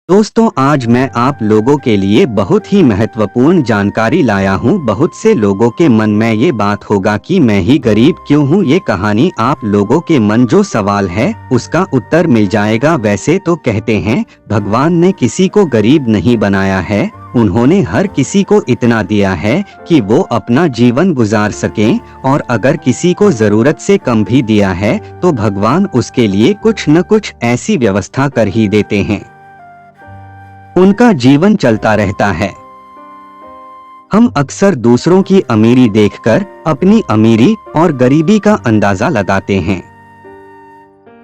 दोस्तों, आज मैं आप लोगों के लिए बहुत ही महत्वपूर्ण जानकारी लाया हूँ। बहुत से लोगों के मन में ये बात होगा कि मैं ही गरीब क्यों हूँ। ये कहानी आप लोगों के मन जो सवाल है उसका उत्तर मिल जाएगा। वैसे तो कहते हैं भगवान ने किसी को गरीब नहीं बनाया है, उन्होंने हर किसी को इतना दिया है कि वो अपना जीवन गुजार सकें, और अगर किसी को जरूरत से कम भी दिया है तो भगवान उसके लिए कुछ न कुछ ऐसी व्यवस्था कर ही देते हैं, उनका जीवन चलता रहता है। हम अक्सर दूसरों की अमीरी देखकर अपनी अमीरी और गरीबी का अंदाजा लगाते हैं।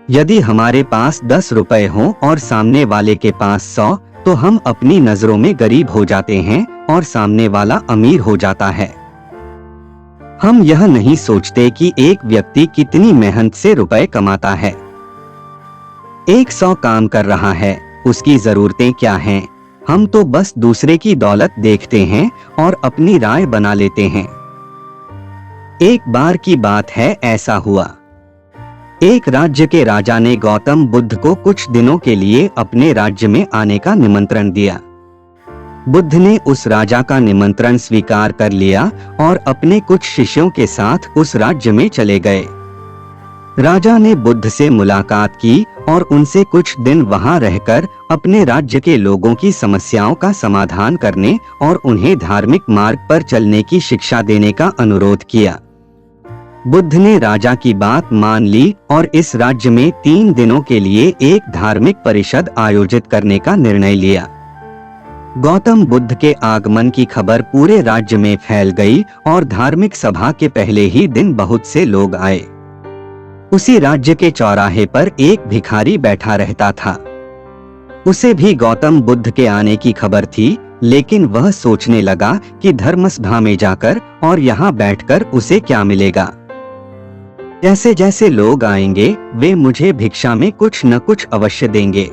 यदि हमारे पास 10 रुपए हों और सामने वाले के पास 100, तो हम अपनी नजरों में गरीब हो जाते हैं और सामने वाला अमीर हो जाता है। हम यह नहीं सोचते कि एक व्यक्ति कितनी मेहनत से रुपए कमाता है। एक 100 काम कर रहा है, उसकी जरूरतें क्या हैं? हम तो बस दूसरे की दौलत देखते हैं और अपनी राय बना लेते हैं। एक बार की बात है, ऐसा हुआ। एक राज्य के राजा ने गौतम बुद्ध को कुछ दिनों के लिए अपने राज्य में आने का निमंत्रण दिया। बुद्ध ने उस राजा का निमंत्रण स्वीकार कर लिया और अपने कुछ शिष्यों के साथ उस राज्य में चले गए। राजा ने बुद्ध से मुलाकात की और उनसे कुछ दिन वहां रहकर अपने राज्य के लोगों की समस्याओं का समाधान करने और उन्हें धार्मिक मार्ग पर चलने की शिक्षा देने का अनुरोध किया। बुद्ध ने राजा की बात मान ली और इस राज्य में 3 दिनों के लिए एक धार्मिक परिषद आयोजित करने का निर्णय लिया। गौतम बुद्ध के आगमन की खबर पूरे राज्य में फैल गई और धार्मिक सभा के पहले ही दिन बहुत से लोग आए। उसी राज्य के चौराहे पर एक भिखारी बैठा रहता था। उसे भी गौतम बुद्ध के आने की खबर थी, लेकिन वह सोचने लगा कि धर्मसभा में जाकर और यहाँ बैठकर उसे क्या मिलेगा। जैसे जैसे लोग आएंगे वे मुझे भिक्षा में कुछ न कुछ अवश्य देंगे।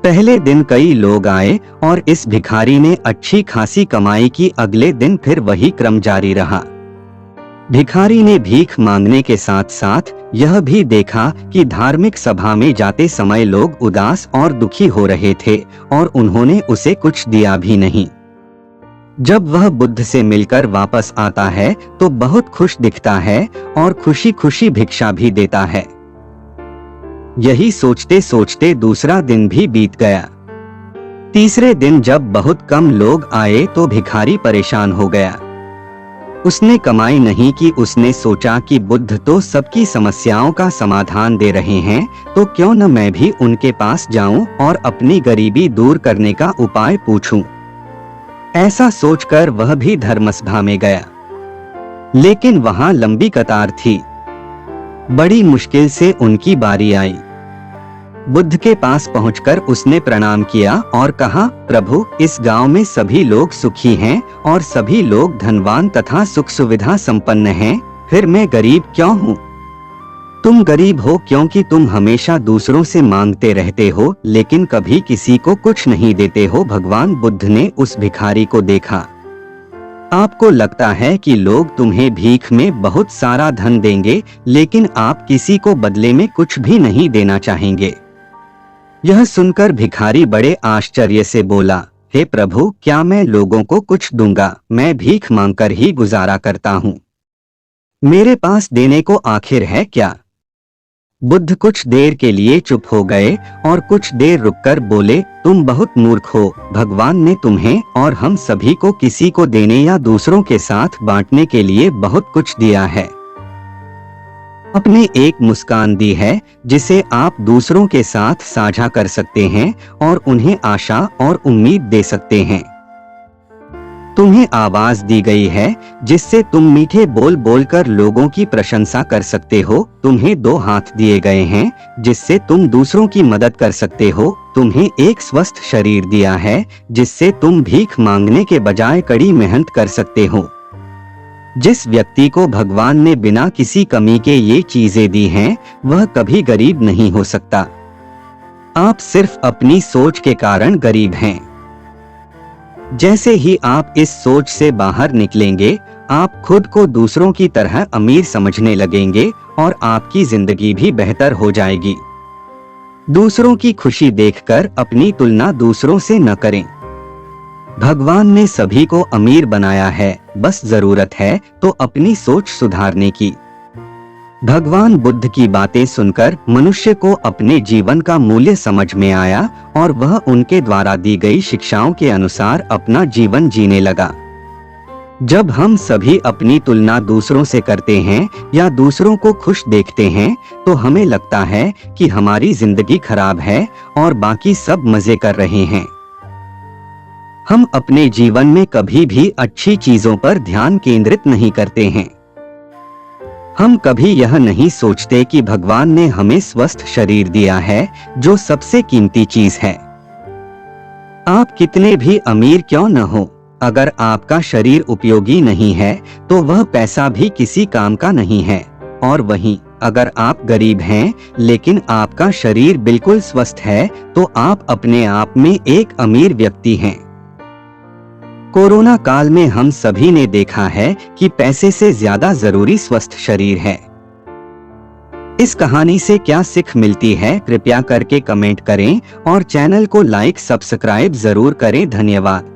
पहले दिन कई लोग आए और इस भिखारी ने अच्छी खासी कमाई की। अगले दिन फिर वही क्रम जारी रहा। भिखारी ने भीख मांगने के साथ साथ यह भी देखा कि धार्मिक सभा में जाते समय लोग उदास और दुखी हो रहे थे और उन्होंने उसे कुछ दिया भी नहीं। जब वह बुद्ध से मिलकर वापस आता है तो बहुत खुश दिखता है और खुशी खुशी भिक्षा भी देता है। यही सोचते सोचते दूसरा दिन भी बीत गया। तीसरे दिन जब बहुत कम लोग आए तो भिखारी परेशान हो गया। उसने कमाई नहीं की। उसने सोचा कि बुद्ध तो सबकी समस्याओं का समाधान दे रहे हैं, तो क्यों न मैं भी उनके पास जाऊं और अपनी गरीबी दूर करने का उपाय पूछूं। ऐसा सोचकर वह भी धर्मसभा में गया, लेकिन वहां लंबी कतार थी। बड़ी मुश्किल से उनकी बारी आई। बुद्ध के पास पहुंचकर उसने प्रणाम किया और कहा, प्रभु, इस गांव में सभी लोग सुखी हैं और सभी लोग धनवान तथा सुख सुविधा संपन्न हैं, फिर मैं गरीब क्यों हूँ? तुम गरीब हो क्योंकि तुम हमेशा दूसरों से मांगते रहते हो, लेकिन कभी किसी को कुछ नहीं देते हो। भगवान बुद्ध ने उस भिखारी को देखा। आपको लगता है कि लोग तुम्हें भीख में बहुत सारा धन देंगे, लेकिन आप किसी को बदले में कुछ भी नहीं देना चाहेंगे। यह सुनकर भिखारी बड़े आश्चर्य से बोला, हे प्रभु, क्या मैं लोगों को कुछ दूंगा? मैं भीख मांगकर ही गुजारा करता हूँ। मेरे पास देने को आखिर है क्या? बुद्ध कुछ देर के लिए चुप हो गए और कुछ देर रुककर बोले, तुम बहुत मूर्ख हो। भगवान ने तुम्हें और हम सभी को किसी को देने या दूसरों के साथ बांटने के लिए बहुत कुछ दिया है। आपने एक मुस्कान दी है जिसे आप दूसरों के साथ साझा कर सकते हैं और उन्हें आशा और उम्मीद दे सकते हैं। तुम्हें आवाज दी गई है जिससे तुम मीठे बोल बोलकर लोगों की प्रशंसा कर सकते हो। तुम्हें 2 हाथ दिए गए हैं जिससे तुम दूसरों की मदद कर सकते हो। तुम्हें एक स्वस्थ शरीर दिया है जिससे तुम भीख मांगने के बजाय कड़ी मेहनत कर सकते हो। जिस व्यक्ति को भगवान ने बिना किसी कमी के ये चीजें दी हैं, वह कभी गरीब नहीं हो सकता। आप सिर्फ अपनी सोच के कारण गरीब हैं। जैसे ही आप इस सोच से बाहर निकलेंगे, आप खुद को दूसरों की तरह अमीर समझने लगेंगे और आपकी जिंदगी भी बेहतर हो जाएगी। दूसरों की खुशी देखकर अपनी तुलना दूसरों से न करें। भगवान ने सभी को अमीर बनाया है, बस जरूरत है तो अपनी सोच सुधारने की। भगवान बुद्ध की बातें सुनकर मनुष्य को अपने जीवन का मूल्य समझ में आया और वह उनके द्वारा दी गई शिक्षाओं के अनुसार अपना जीवन जीने लगा। जब हम सभी अपनी तुलना दूसरों से करते हैं या दूसरों को खुश देखते हैं तो हमें लगता है कि हमारी जिंदगी खराब है और बाकी सब मजे कर रहे हैं। हम अपने जीवन में कभी भी अच्छी चीजों पर ध्यान केंद्रित नहीं करते हैं। हम कभी यह नहीं सोचते कि भगवान ने हमें स्वस्थ शरीर दिया है, जो सबसे कीमती चीज है। आप कितने भी अमीर क्यों न हो, अगर आपका शरीर उपयोगी नहीं है तो वह पैसा भी किसी काम का नहीं है। और वहीं अगर आप गरीब हैं लेकिन आपका शरीर बिल्कुल स्वस्थ है तो आप अपने आप में एक अमीर व्यक्ति हैं। कोरोना काल में हम सभी ने देखा है कि पैसे से ज्यादा जरूरी स्वस्थ शरीर है। इस कहानी से क्या सीख मिलती है, कृपया करके कमेंट करें और चैनल को लाइक सब्सक्राइब जरूर करें। धन्यवाद।